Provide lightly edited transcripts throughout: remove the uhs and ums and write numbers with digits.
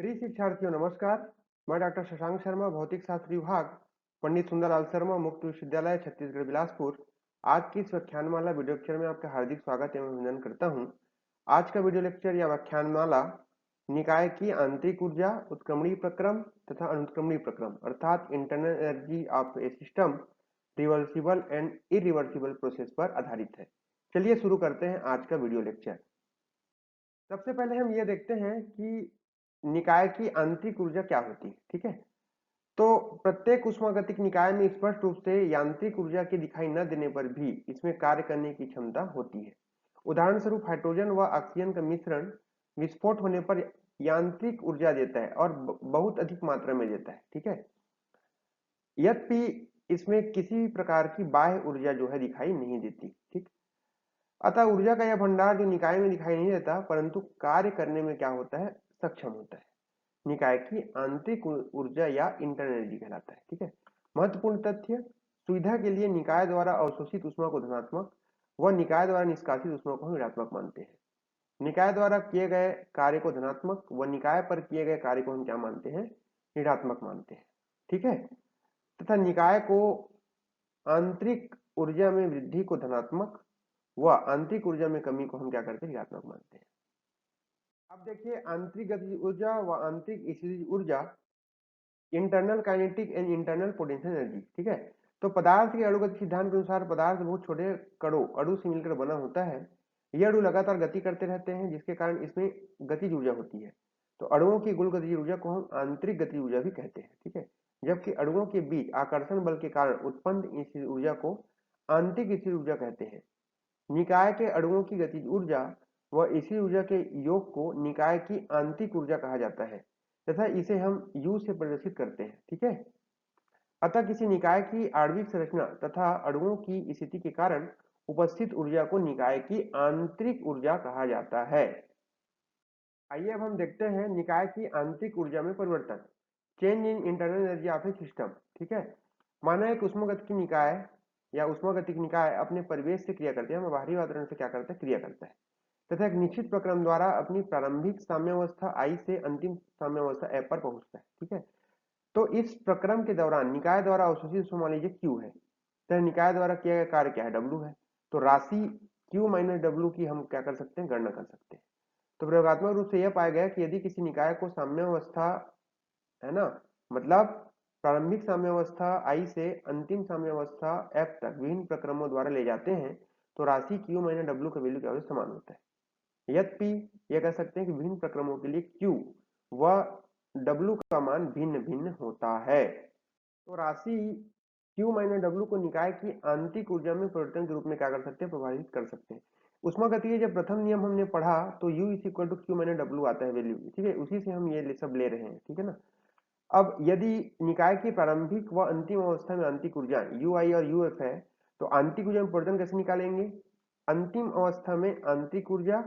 प्रिय शिक्षार्थियों नमस्कार। मैं डॉक्टर शशांक शर्मा, भौतिक शास्त्र विभाग, पंडित सुंदरलाल शर्मा, मुक्त विश्वविद्यालय छत्तीसगढ़ बिलासपुर। आज की इस व्याख्यानमाला वीडियो लेक्चर में आपका हार्दिक स्वागत एवं अभिनंदन करता हूं। आज का वीडियो लेक्चर या व्याख्यानमाला निकाय की आंतरिक ऊर्जा, उत्क्रमणीय प्रक्रम तथा अनुत्क्रमणीय प्रक्रम अर्थात internal energy of A system, reversible and irreversible process पर आधारित है। चलिए शुरू करते हैं आज का वीडियो लेक्चर। सबसे पहले हम ये देखते हैं कि निकाय की आंतरिक ऊर्जा क्या होती है। ठीक है, तो प्रत्येक ऊष्मागतिक निकाय में स्पष्ट रूप से यांत्रिक ऊर्जा के दिखाई न देने पर भी इसमें कार्य करने की क्षमता होती है। उदाहरण स्वरूप हाइड्रोजन व ऑक्सीजन का मिश्रण विस्फोट होने पर यांत्रिक ऊर्जा देता है और बहुत अधिक मात्रा में देता है। ठीक है, यद्यपि इसमें किसी प्रकार की बाह्य ऊर्जा जो है दिखाई नहीं देती। ठीक, अतः ऊर्जा का यह भंडार जो निकाय में दिखाई नहीं देता परंतु कार्य करने में क्या होता है, सक्षम होता है, निकाय की आंतरिक ऊर्जा या इंटरनल एनर्जी कहलाता है। ठीक है, महत्वपूर्ण तथ्य, सुविधा के लिए निकाय द्वारा अवशोषित ऊष्मा को धनात्मक व निकाय द्वारा निष्कासित ऊष्मा को हम ऋणात्मक मानते हैं। निकाय द्वारा किए गए कार्य को धनात्मक व निकाय पर किए गए कार्य को हम क्या मानते हैं, ऋणात्मक मानते हैं। ठीक है, तथा निकाय को आंतरिक ऊर्जा में वृद्धि को धनात्मक व आंतरिक ऊर्जा में कमी को हम क्या करते हैं, ऋणात्मक मानते हैं। अब देखिए आंतरिक गतिज ऊर्जा व आंतरिक स्थितिज ऊर्जा, internal kinetic and internal potential energy. ठीक है, तो पदार्थ के अणुगति सिद्धांत के अनुसार पदार्थ बहुत छोटे कणों अणु से मिलकर बना होता है। ये अणु लगातार गति करते रहते हैं जिसके कारण इसमें गतिज ऊर्जा होती है। तो अणुओं की कुल गतिज ऊर्जा को हम आंतरिक गतिज ऊर्जा भी कहते हैं। ठीक है, जबकि अणुओं के बीच आकर्षण बल के कारण उत्पन्न स्थिर ऊर्जा को आंतरिक स्थिर ऊर्जा कहते हैं। निकाय के अणुओं की गतिज ऊर्जा व इसी ऊर्जा के योग को निकाय की आंतरिक ऊर्जा कहा जाता है तथा इसे हम U से प्रदर्शित करते हैं। ठीक है, अतः किसी निकाय की आणविक संरचना तथा अणुओं की स्थिति के कारण उपस्थित ऊर्जा को निकाय की आंतरिक ऊर्जा कहा जाता है। आइए अब हम देखते हैं निकाय की आंतरिक ऊर्जा में परिवर्तन, change in internal energy of A system. ठीक है, माना एक ऊष्मागतिक निकाय या ऊष्मागतिक निकाय अपने परिवेश से क्रिया करते हैं, बाहरी वातावरण से क्या करता है, क्रिया करता है तथा एक निश्चित प्रक्रम द्वारा अपनी प्रारंभिक साम्यावस्था I से अंतिम साम्यावस्था F पर पहुंचता है। ठीक है, तो इस प्रक्रम के दौरान निकाय द्वारा अवशोषित ऊष्मा मान लीजिए Q है, तो निकाय द्वारा किया गया कार्य क्या है, W है। तो राशि Q माइनस W की हम क्या कर सकते हैं, गणना कर सकते हैं। तो प्रयोगात्मक रूप से यह पाया गया कि यदि किसी निकाय को साम्यावस्था, है ना, मतलब प्रारंभिक साम्यावस्था I से अंतिम साम्यावस्था F तक विभिन्न प्रक्रमों द्वारा ले जाते हैं तो राशि Q माइनस W का वैल्यू क्या होता है, समान होता है। यद्यपि यह कह सकते हैं कि विभिन्न प्रक्रमों के लिए Q व W का मान भिन्न भिन्न होता है। तो राशि Q माइनस W को निकाय की आंतरिक ऊर्जा में परिवर्तन के रूप में क्या कर सकते हैं, प्रभावित कर सकते हैं। ऊष्मागतिकीय जब प्रथम नियम हमने पढ़ा तो U is equal to Q minus W आता है वैल्यू। ठीक है, उसी से हम ये सब ले रहे हैं। ठीक है ना, अब यदि निकाय की प्रारंभिक व अंतिम अवस्था में आंतरिक ऊर्जा UI और UF है तो आंतरिक ऊर्जा में परिवर्तन कैसे निकालेंगे, अंतिम अवस्था में आंतरिक ऊर्जा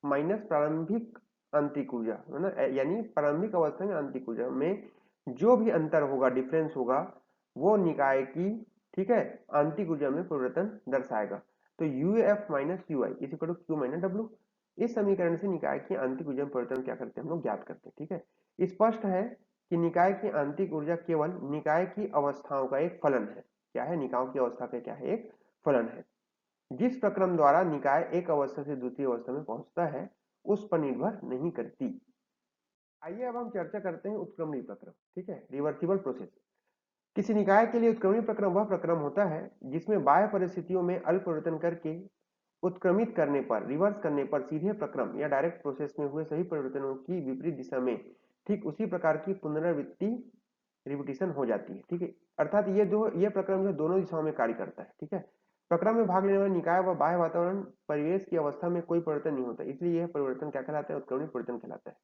माइनस प्रारंभिक आंतरिक ऊर्जा, है ना, यानी प्रारंभिक अवस्था में आंतरिक ऊर्जा में जो भी अंतर होगा, डिफरेंस होगा, वो निकाय की, ठीक है, आंतरिक ऊर्जा में परिवर्तन दर्शाएगा। तो UF minus UI is equal to Q minus W। इस समीकरण से निकाय की आंतरिक ऊर्जा में परिवर्तन क्या करते हैं, हम लोग ज्ञात करते हैं। ठीक है, स्पष्ट है कि निकाय की आंतरिक ऊर्जा केवल निकाय की अवस्थाओं का एक फलन है। क्या है, निकायों की अवस्था का क्या है, एक फलन है। जिस प्रक्रम द्वारा निकाय एक अवस्था से दूसरी अवस्था में पहुंचता है उस पर निर्भर नहीं करती। आइए अब हम चर्चा करते हैं उत्क्रमणीय प्रक्रम। ठीक है, रिवर्सिबल प्रोसेस। किसी निकाय के लिए उत्क्रमणीय प्रक्रम वह प्रक्रम होता है जिसमें बाह्य परिस्थितियों में अल्प परिवर्तन करके उत्क्रमित करने पर, रिवर्स करने पर सीधे प्रक्रम या डायरेक्ट प्रोसेस में हुए सभी परिवर्तनों की विपरीत दिशा में ठीक उसी प्रकार की पुनरावृत्ति, रिपीटिशन हो जाती है। ठीक है, अर्थात ये प्रक्रम जो दोनों दिशाओं में कार्य करता है। ठीक है, प्रक्रम में भाग लेने वाले निकाय व बाह्य वातावरण परिवेश की अवस्था में कोई परिवर्तन नहीं होता, इसलिए यह परिवर्तन क्या कहलाता है, उत्क्रमणीय परिवर्तन कहलाता है।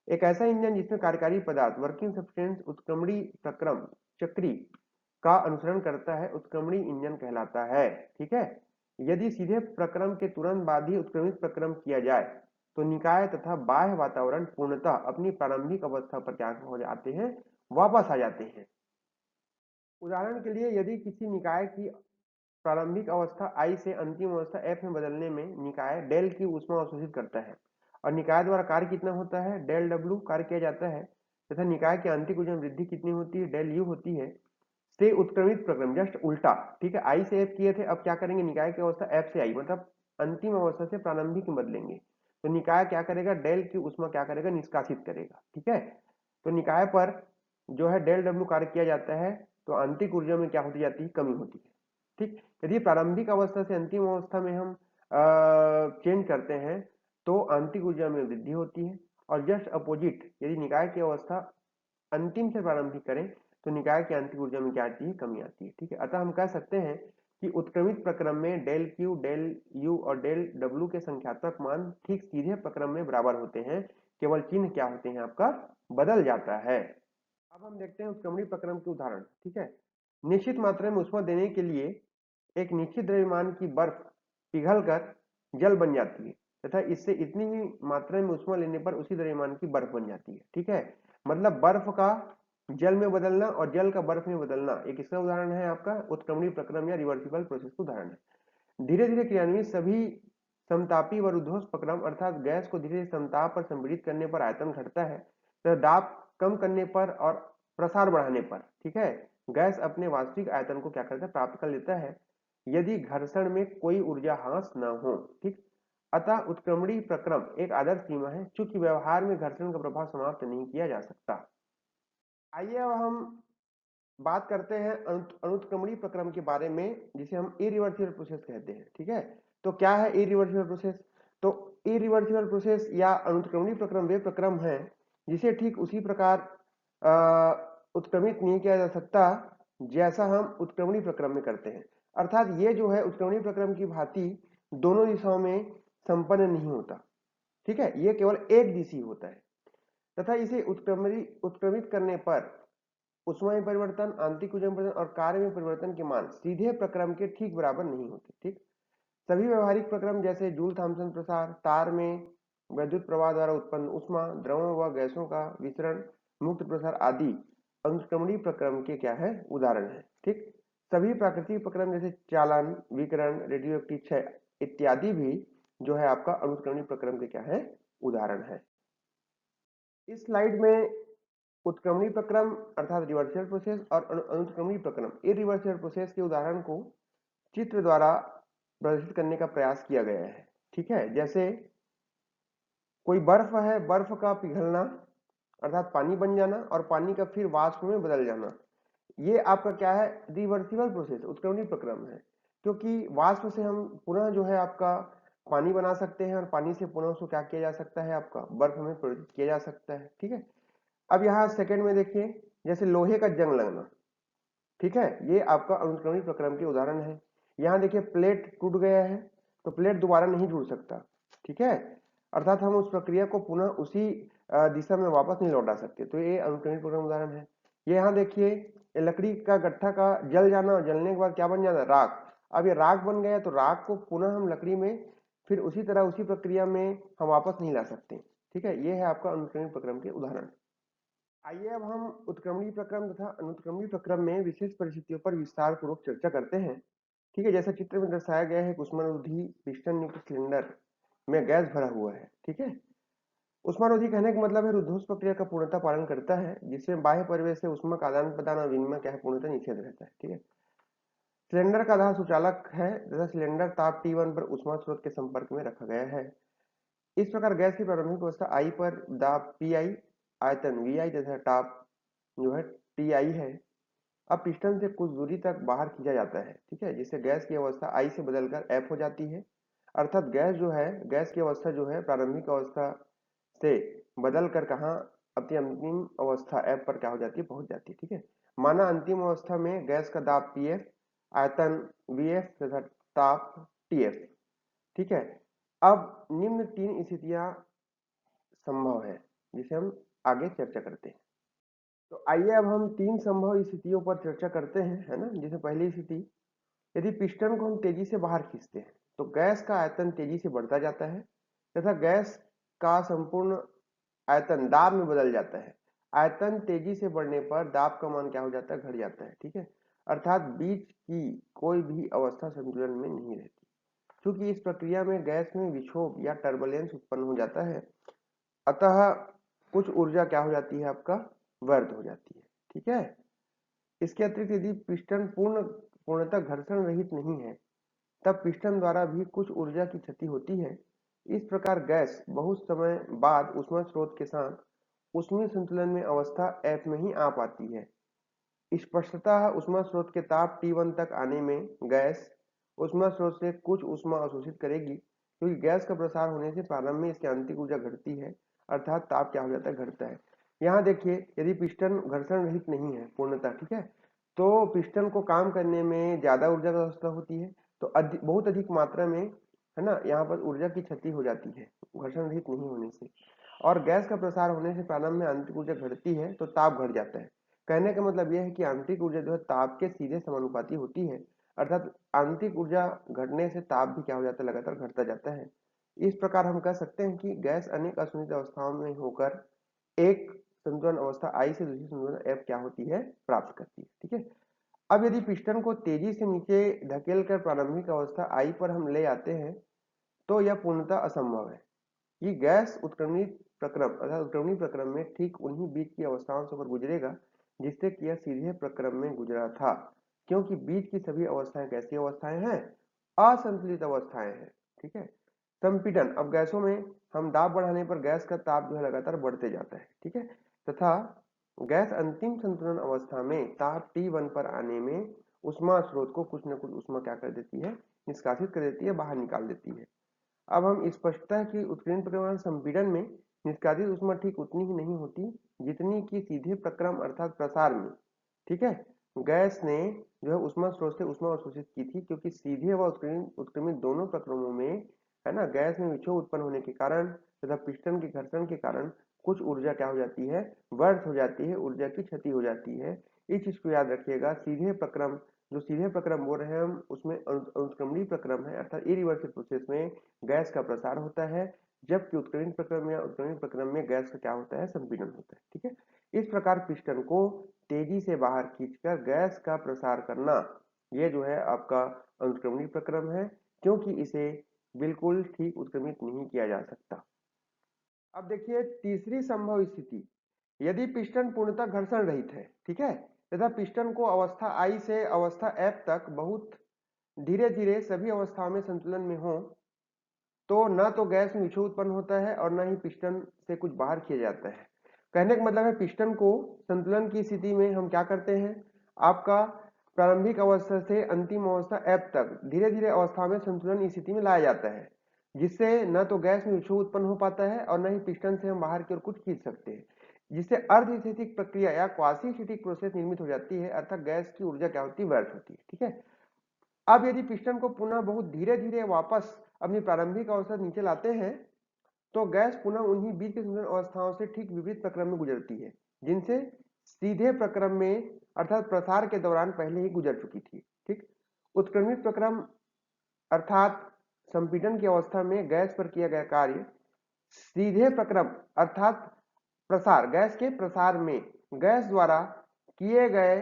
एक ऐसा इंजन जिसमें कार्यकारी पदार्थ वर्किंग सब्सटेंस उत्क्रमणीय प्रक्रम चक्री का अनुसरण करता है उत्क्रमणीय इंजन कहलाता है। ठीक है, यदि सीधे प्रक्रम के तुरंत बाद ही उत्क्रमित प्रक्रम किया जाए तो निकाय तथा बाह्य वातावरण पूर्णतः अपनी प्रारंभिक अवस्था पर क्या हो जाते हैं, वापस आ जाते हैं। उदाहरण के लिए यदि किसी निकाय की प्रारंभिक अवस्था I से अंतिम अवस्था F में बदलने में निकाय डेल की ऊष्मा अवशोषित करता है और निकाय द्वारा कार्य कितना होता है, डेल डब्ल्यू कार्य किया जाता है, तथा निकाय की आंतरिक ऊर्जा में वृद्धि कितनी होती है, डेल यू होती है। से उत्क्रमित प्रक्रम जस्ट उल्टा, ठीक है, आई से एफ किए थे, अब क्या करेंगे, निकाय की अवस्था एफ से आई, मतलब अंतिम अवस्था से प्रारंभिक में बदलेंगे। तो निकाय क्या करेगा, डेल की उष्मा क्या करेगा, निष्कासित करेगा, ठीक है। तो निकाय पर जो है डेल डब्ल्यू कार्य किया जाता है, तो आंतरिक ऊर्जा में क्या होती जाती है, कमी होती है, ठीक। यदि प्रारंभिक अवस्था से अंतिम अवस्था में हम चेंज करते हैं तो आंतरिक ऊर्जा में वृद्धि होती है। और जस्ट अपोजिट, यदि निकाय की अवस्था अंतिम से प्रारंभिक करें तो निकाय की आंतरिक ऊर्जा में क्या आती है, कमी आती है, ठीक है। अतः हम कह सकते हैं कि उत्क्रमित प्रक्रम में डेल क्यू, डेल यू और डेल डब्ल्यू के संख्यात्मक मान ठीक सीधे प्रक्रम में बराबर होते हैं, केवल चिन्ह क्या होते हैं, आपका बदल जाता है। अब हम देखते हैं उत्क्रमणीय प्रक्रम के उदाहरण, ठीक है। निश्चित मात्रा में ऊष्मा देने के लिए एक निश्चित द्रव्यमान की बर्फ पिघलकर जल बन जाती है, तथा इससे इतनी ही मात्रा में ऊष्मा लेने पर उसी द्रव्यमान की बर्फ बन जाती है, ठीक है। मतलब बर्फ का जल में बदलना और जल का बर्फ में बदलना, एक इसका उदाहरण है आपका उत्क्रमणीय प्रक्रम या रिवर्सिबल प्रोसेस का उदाहरण है। धीरे धीरे क्रियान्वित सभी समतापी व रुद्धोष्म प्रक्रम अर्थात गैस को धीरे धीरे समताप पर संपीड़ित करने पर आयतन घटता है, तो दाब कम करने पर और प्रसार बढ़ाने पर, ठीक है, गैस अपने वास्तविक आयतन को क्या करता है, प्राप्त कर लेता है, यदि घर्षण में कोई ऊर्जा ह्रास न हो, ठीक। अतः उत्क्रमणीय प्रक्रम एक आदर्श सीमा है, चूंकि व्यवहार में घर्षण का प्रभाव समाप्त नहीं किया जा सकता। आइए अब हम बात करते हैं अनुत्क्रमणीय प्रक्रम के बारे में, जिसे हम इरिवर्सिबल प्रोसेस कहते हैं, ठीक है। तो क्या है इरिवर्सिबल प्रोसेस, तो इरिवर्सिबल प्रोसेस या अनुत्क्रमणीय प्रक्रम वे प्रक्रम है जिसे ठीक उसी प्रकार उत्क्रमित नहीं किया जा सकता जैसा हम उत्क्रमणीय प्रक्रम में करते हैं। अर्थात ये जो है उत्क्रमणीय प्रक्रम की भांति दोनों दिशाओं में संपन्न नहीं होता, ठीक है, ये केवल एक दिशी होता है, तथा इसे उत्क्रमित करने पर ऊष्मा में परिवर्तन, आंतरिक ऊर्जा में परिवर्तन और कार्य में परिवर्तन के मान सीधे प्रक्रम के ठीक बराबर नहीं होते, ठीक। सभी व्यवहारिक प्रक्रम जैसे जूल थॉम्सन प्रसार, तार में विद्युत प्रवाह द्वारा उत्पन्न ऊष्मा, द्रवों व गैसों का विसरण, मुक्त प्रसार आदि अनुक्रमणीय प्रक्रम के क्या है, उदाहरण है, ठीक। सभी प्राकृतिक प्रक्रम जैसे चालन, विकिरण, रेडियोएक्टिव क्षय इत्यादि भी जो है आपका अनुक्रमणीय प्रक्रम के क्या है, उदाहरण है। इस स्लाइड में उत्क्रमणीय प्रक्रम अर्थात रिवर्सिबल प्रोसेस और अनुत्क्रमणीय प्रक्रम इरिवर्सिबल प्रोसेस के उदाहरण को चित्र द्वारा प्रदर्शित करने का प्रयास किया गया है, ठीक है। जैसे कोई बर्फ है, बर्फ का पिघलना अर्थात पानी बन जाना और पानी का फिर वाष्प में बदल जाना, ये आपका क्या है, रिवर्सिबल प्रोसेस उत्क्रमणीय प्रक्रम है, क्योंकि वाष्प से हम पुनः जो है आपका पानी बना सकते हैं और पानी से पुनः उसको क्या किया जा सकता है, आपका बर्फ में परिवर्तित किया जा सकता है, ठीक है। अब यहाँ सेकंड में देखिए, जैसे लोहे का जंग लगना, ठीक है, ये आपका अनुक्रमणीय प्रक्रम के उदाहरण है। यहाँ देखिए प्लेट टूट गया है, तो प्लेट दोबारा नहीं जुड़ सकता, ठीक है, अर्थात हम उस प्रक्रिया को पुनः उसी दिशा में वापस नहीं लौटा सकते, तो ये अनुक्रमणीय प्रक्रम उदाहरण है। ये यहाँ देखिए लकड़ी का गट्ठा का जल जाना और जलने के बाद क्या बन जाता है, राख। अब ये राख बन गया तो राख को पुनः हम लकड़ी में फिर उसी तरह उसी प्रक्रिया में हम वापस नहीं ला सकते, ठीक है, ये है आपका अनुक्रमणीय प्रक्रम के उदाहरण। आइए अब हम उत्क्रमणीय प्रक्रम तथा अनुत्क्रमणीय प्रक्रम में विशेष परिस्थितियों पर विस्तार पूर्वक चर्चा करते हैं, ठीक है। जैसा चित्र में दर्शाया गया है, उष्मारोधी पिस्टन युक्त सिलेंडर में गैस भरा हुआ है, ठीक है। उष्मारोधी कहने का मतलब है रुद्धोष्म प्रक्रिया का पूर्णतः पालन करता है, जिसमें बाह्य परिवेश से उष्मा का आदान प्रदान और विनिमय क्या है, पूर्णतः निषेध रहता है, ठीक है। सिलेंडर का आधार सुचालक है तथा सिलेंडर ताप T1 पर उष्मा स्रोत के संपर्क में रखा गया है। इस प्रकार गैस की प्रारंभिक अवस्था I पर दाब PI, आयतन VI तथा ताप जो है TI है। अब पिस्टन से कुछ दूरी तक बाहर खींचा जाता है, ठीक है, जिससे गैस की अवस्था I से बदलकर F हो जाती है, अर्थात गैस जो है, गैस की अवस्था जो है प्रारंभिक अवस्था से बदलकर कहाँ अपनी अंतिम अवस्था F पर क्या हो जाती है, पहुंच जाती है, ठीक है। माना अंतिम अवस्था में गैस का दाब PF, आयतन VF तथा ताप TF, ठीक है। अब निम्न तीन स्थितियां संभव है जिसे हम आगे चर्चा करते हैं। तो आइए अब हम तीन संभव स्थितियों पर चर्चा करते हैं, है ना। जैसे पहली स्थिति, यदि पिस्टन को हम तेजी से बाहर खींचते हैं तो गैस का आयतन तेजी से बढ़ता जाता है तथा गैस का संपूर्ण आयतन दाब में बदल जाता है। आयतन तेजी से बढ़ने पर दाब का मान क्या हो जाता है, घट जाता है, ठीक है, अर्थात बीच की कोई भी अवस्था संतुलन में नहीं रहती। चूंकि इस प्रक्रिया में गैस में विक्षोभ या टर्बुलेंस उत्पन्न हो जाता है, अतः कुछ ऊर्जा क्या हो जाती है, आपका व्यर्थ हो जाती है। ठीक है। इसके अतिरिक्त यदि पिस्टन पूर्णतः घर्षण रहित नहीं है, तब पिस्टन द्वारा भी कुछ ऊर्जा की क्षति होती है। इस प्रकार गैस बहुत समय बाद ऊष्मा स्रोत के साथ ऊष्मीय संतुलन में अवस्था F में ही आ पाती है। स्पष्टतः ऊष्मा स्रोत के ताप T1 तक आने में गैस ऊष्मा स्रोत से कुछ ऊष्मा अवशोषित करेगी, क्योंकि गैस का प्रसार होने से प्रारंभ में इसकी आंतरिक ऊर्जा घटती है, अर्थात ताप क्या हो जाता है, घटता है। यहाँ देखिए, यदि पिस्टन घर्षण रहित नहीं है पूर्णतः, ठीक है, तो पिस्टन को काम करने में ज्यादा ऊर्जा की आवश्यकता होती है, तो बहुत अधिक मात्रा में, है ना, यहाँ पर ऊर्जा की क्षति हो जाती है घर्षण रहित नहीं होने से। और गैस का प्रसार होने से प्रारंभ में आंतरिक ऊर्जा घटती है, तो ताप घट जाता है। कहने का मतलब यह है कि आंतरिक ऊर्जा जो है ताप के सीधे समानुपाती होती है, अर्थात आंतरिक ऊर्जा घटने से ताप भी क्या हो जाता है, लगातार घटता जाता है। इस प्रकार हम कह सकते हैं कि गैस अनेक असंतुलित अवस्थाओं में होकर एक संतुलन अवस्था आई से दूसरी संतुलन एफ क्या होती है, प्राप्त करती है। ठीक है। अब यदि पिस्टन को तेजी से नीचे धकेल कर प्रारंभिक अवस्था आई पर हम ले आते हैं, तो यह पूर्णतः असंभव है। ये गैस उत्क्रमणी प्रक्रम अर्थात उत्क्रमणी प्रक्रम में ठीक उन्हीं बीच की अवस्थाओं से होकर गुजरेगा जिससे कि यह सीधे प्रक्रम में गुजरा था, क्योंकि बीच की सभी अवस्थाएं कैसी अवस्थाएं हैं, असंतुलित अवस्थाएं हैं। ठीक है। संपीड़न, अब गैसों में हम दाब बढ़ाने पर गैस का ताप जो है लगातार बढ़ते जाता है। ठीक है। तथा गैस अंतिम संतुलन अवस्था में ताप T1 पर आने में उष्मा स्रोत को कुछ न कुछ उष्मा क्या कर देती है, निष्कासित कर देती है, बाहर निकाल देती है। अब हम स्पष्टता है कि उत्कीर्ण प्रक्रम संपीड़न में निष्कासित ऊष्मा ठीक उतनी ही नहीं होती जितनी कि सीधे प्रक्रम अर्थात प्रसार में। ठीक है। गैस ने जो है उष्मा स्रोत से उष्मा अवशोषित की थी, क्योंकि सीधे व उत्क्रमित दोनों प्रक्रमों में, है ना, गैस में विक्षोभ उत्पन्न होने के कारण तथा पिस्टन के घर्षण के कारण कुछ ऊर्जा क्या हो जाती है, व्यर्थ हो जाती है, ऊर्जा की क्षति हो जाती है। इस चीज को याद रखिएगा। सीधे प्रक्रम, जो सीधे प्रक्रम बोल रहे हैं हम, उसमें अनुत्क्रमणीय प्रक्रम है, अर्थात इरिवर्सिबल प्रोसेस में गैस का प्रसार होता है, जबकि उत्कीर्ण प्रक्रम या उत्क्रमणीय प्रक्रम में गैस का क्या होता है, संपीड़न होता है। ठीक है। इस प्रकार पिस्टन को तेजी से बाहर खींचकर गैस का प्रसार करना, यह जो है आपका अनुत्क्रमणीय प्रक्रम है, क्योंकि इसे बिल्कुल ठीक उत्क्रमित नहीं किया जा सकता। अब देखिए तीसरी संभव स्थिति, यदि पिस्टन पूर्णतः घर्षण रहित है, ठीक है, तथा पिस्टन को अवस्था आई से अवस्था एफ तक बहुत धीरे धीरे सभी अवस्थाओं में संतुलन में हो, तो न तो गैस में विक्षोभ उत्पन्न होता है और न ही पिस्टन से कुछ बाहर किया जाता है। कहने का मतलब है पिस्टन को संतुलन की स्थिति में हम क्या करते हैं, आपका प्रारंभिक अवस्था से अंतिम अवस्था एफ तक धीरे धीरे अवस्था में संतुलन की स्थिति में लाया जाता है, जिससे न तो गैस में विक्षोभ उत्पन्न हो पाता है और न ही पिस्टन से हम बाहर की ओर कुछ खींच सकते हैं, जिससे अर्धस्थितिक प्रक्रिया या क्वासी स्थितिक प्रोसेस निर्मित हो जाती है, अर्थात गैस की ऊर्जा क्या होती है, व्यर्थ होती है। ठीक है। अब यदि पिस्टन को पुनः बहुत धीरे धीरे वापस अपनी प्रारंभिक अवस्था नीचे लाते हैं, तो गैस पुनः उन्हीं बीच की संतुलन अवस्थाओं से ठीक विपरीत प्रक्रम में गुजरती है, जिनसे सीधे प्रक्रम में अर्थात प्रसार के दौरान पहले ही गुजर चुकी थी। ठीक। उत्क्रमित प्रक्रम अर्थात संपीड़न की अवस्था में गैस पर किया गया कार्य सीधे प्रक्रम अर्थात प्रसार, गैस के प्रसार में गैस द्वारा किए गए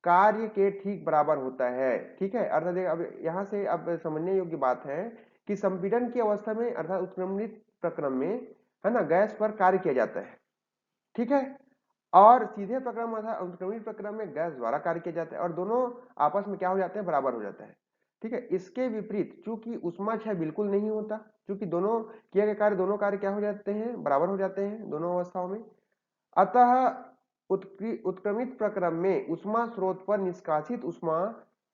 कार्य के ठीक बराबर होता है। ठीक है। अर्थात अब यहां से अब समझने योग्य बात है कि संपीड़न की अवस्था में अर्थात उत्क्रमणित प्रक्रम में, है ना, गैस पर कार्य किया जाता है। ठीक है। और सीधे प्रक्रम अर्थात उत्क्रमणित प्रक्रम में गैस द्वारा कार्य किया जाता है और दोनों आपस में क्या हो जाते हैं, बराबर हो जाता है। ठीक है। इसके विपरीत चूंकि उष्मा क्षय बिल्कुल नहीं होता, क्योंकि दोनों किए गए कार्य, दोनों कार्य क्या हो जाते हैं, बराबर हो जाते हैं दोनों अवस्थाओं में। अतः उत्क्रमित प्रक्रम में उष्मा स्रोत पर निष्कासित उष्मा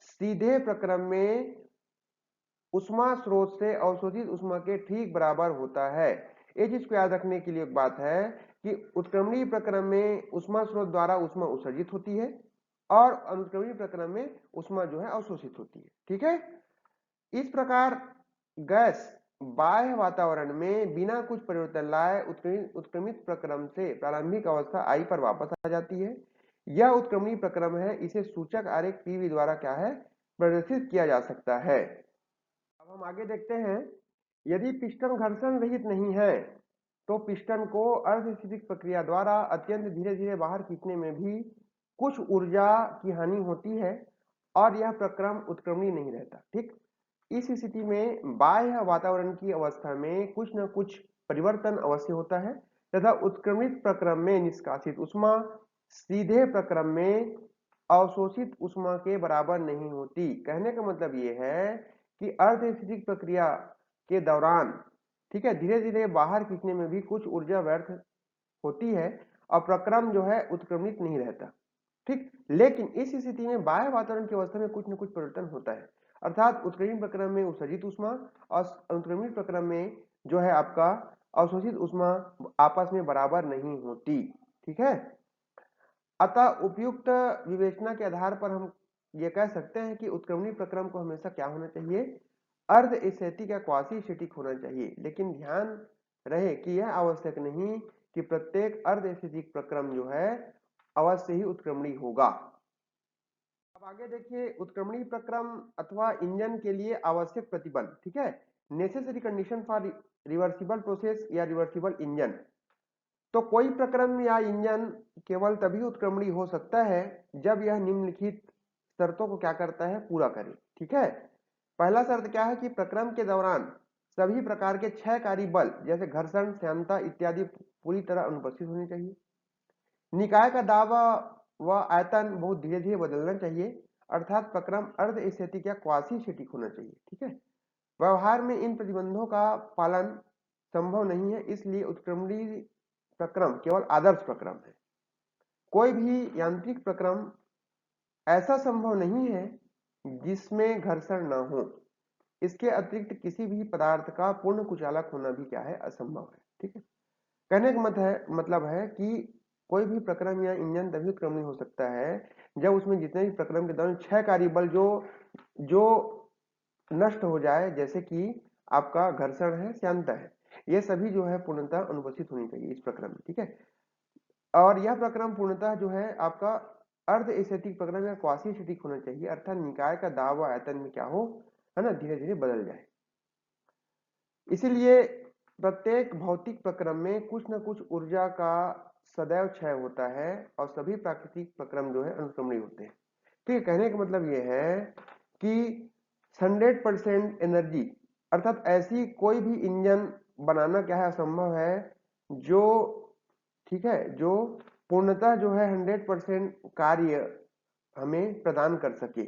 सीधे प्रक्रम में उष्मा स्रोत से अवशोषित उष्मा के ठीक बराबर होता है। ये चीज को याद रखने के लिए एक बात है कि उत्क्रमणीय प्रक्रम में उष्मा स्रोत द्वारा उष्मा उत्सर्जित होती है और अनुत्क्रमणीय प्रक्रम में उष्मा जो है अवशोषित होती है। ठीक है। इस प्रकार गैस बाह्य वातावरण में बिना कुछ परिवर्तन लाए उत्क्रमित प्रक्रम से प्रारंभिक अवस्था आई पर वापस आ जाती है। यह उत्क्रमणीय प्रक्रम है, इसे सूचक आरेख पीवी द्वारा क्या है, प्रदर्शित किया जा सकता है। अब हम आगे देखते हैं, यदि पिस्टन घर्षण रहित नहीं है, तो पिस्टन को अर्धस्थितिक प्रक्रिया द्वारा अत्यंत धीरे धीरे बाहर खींचने में भी कुछ ऊर्जा की हानि होती है और यह प्रक्रम उत्क्रमणीय नहीं रहता। ठीक। इस स्थिति में बाह्य वातावरण की अवस्था में कुछ न कुछ परिवर्तन अवश्य होता है तथा उत्क्रमित प्रक्रम में निष्कासित ऊष्मा सीधे प्रक्रम में अवशोषित ऊष्मा के बराबर नहीं होती। कहने का मतलब ये है कि अर्धस्थितिक प्रक्रिया के दौरान, ठीक है, धीरे धीरे बाहर खींचने में भी कुछ ऊर्जा व्यर्थ होती है और प्रक्रम जो है उत्क्रमित नहीं रहता। ठीक, लेकिन इस स्थिति में बाह्य वातावरण की अवस्था में कुछ न कुछ परिवर्तन होता है, अर्थात उत्क्रमित प्रक्रम में उत्सर्जित ऊष्मा और अनुक्रमित प्रक्रम में जो है आपका अवशोषित ऊष्मा आपस में बराबर नहीं होती। ठीक है, अतः उपयुक्त विवेचना के आधार पर हम ये कह सकते हैं कि उत्क्रमणीय प्रक्रम को हमेशा क्या होना चाहिए, अर्ध स्थितिक या क्वासी स्थितिक होना चाहिए। लेकिन ध्यान रहे कि यह आवश्यक नहीं कि प्रत्येक अर्ध स्थितिक प्रक्रम जो है अवश्य ही उत्क्रमणीय होगा। अब आगे देखिए उत्क्रमणीय प्रक्रम अथवा इंजन के लिए आवश्यक प्रतिबंध। ठीक है, necessary condition for reversible process या रिवर्सिबल इंजन। तो कोई प्रक्रम या इंजन केवल तभी उत्क्रमणीय हो सकता है जब यह निम्नलिखित शर्तों को क्या करता है, पूरा करे। ठीक है, पहला शर्त क्या है कि प्रक्रम के दौरान सभी प्रकार के क्षयकारी बल जैसे घर्षण, श्यानता इत्यादि पूरी तरह अनुपस्थित होनी चाहिए। निकाय का दावा व आयतन बहुत धीरे धीरे बदलना चाहिए, अर्थात प्रक्रम अर्ध स्थितिक या क्वासी स्थितिक होना चाहिए। ठीक है, व्यवहार में इन प्रतिबंधों का पालन संभव नहीं है, इसलिए उत्क्रमणीय प्रक्रम केवल आदर्श प्रक्रम है। कोई भी यांत्रिक प्रक्रम ऐसा संभव नहीं है जिसमें घर्षण न हो। इसके अतिरिक्त किसी भी पदार्थ का पूर्ण कुचालक होना भी क्या है, असंभव है। ठीक है, कहने का मतलब है कि कोई भी प्रक्रम या इंजन तभी उत्क्रमणीय हो सकता है जब उसमें जितने भी प्रक्रम के दौरान क्षयकारी बल जो नष्ट हो जाए, जैसे कि आपका घर्षण है, श्यानता है, ये सभी जो है पूर्णतः अनुपस्थित होनी चाहिए इस प्रक्रम में। ठीक है, और यह प्रक्रम पूर्णतः जो है आपका अर्ध स्थितिक प्रक्रम या क्वासी स्थितिक होना चाहिए, अर्थात निकाय का दाब व आयतन में क्या हो, है ना, धीरे धीरे बदल जाए। इसीलिए प्रत्येक भौतिक प्रक्रम में कुछ न कुछ ऊर्जा का सदैव क्षय होता है और सभी प्राकृतिक प्रक्रम जो है अनुक्रमणीय होते हैं। ठीक है, कहने का मतलब यह है कि 100% एनर्जी, अर्थात ऐसी कोई भी इंजन बनाना क्या है, असंभव है जो, ठीक है, जो पूर्णतः जो है 100% कार्य हमें प्रदान कर सके,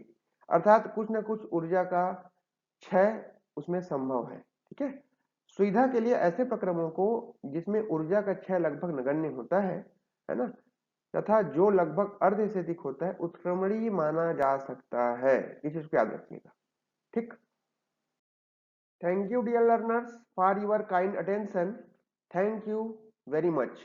अर्थात कुछ न कुछ ऊर्जा का क्षय उसमें संभव है। ठीक है, सुविधा के लिए ऐसे प्रक्रमों को जिसमें ऊर्जा का क्षय लगभग नगण्य होता है ना, तथा जो लगभग अर्धस्थितिक होता है, उत्क्रमणीय माना जा सकता है। इस चीज को याद रखिएगा। ठीक, thank you dear learners for your kind attention. Thank you very much.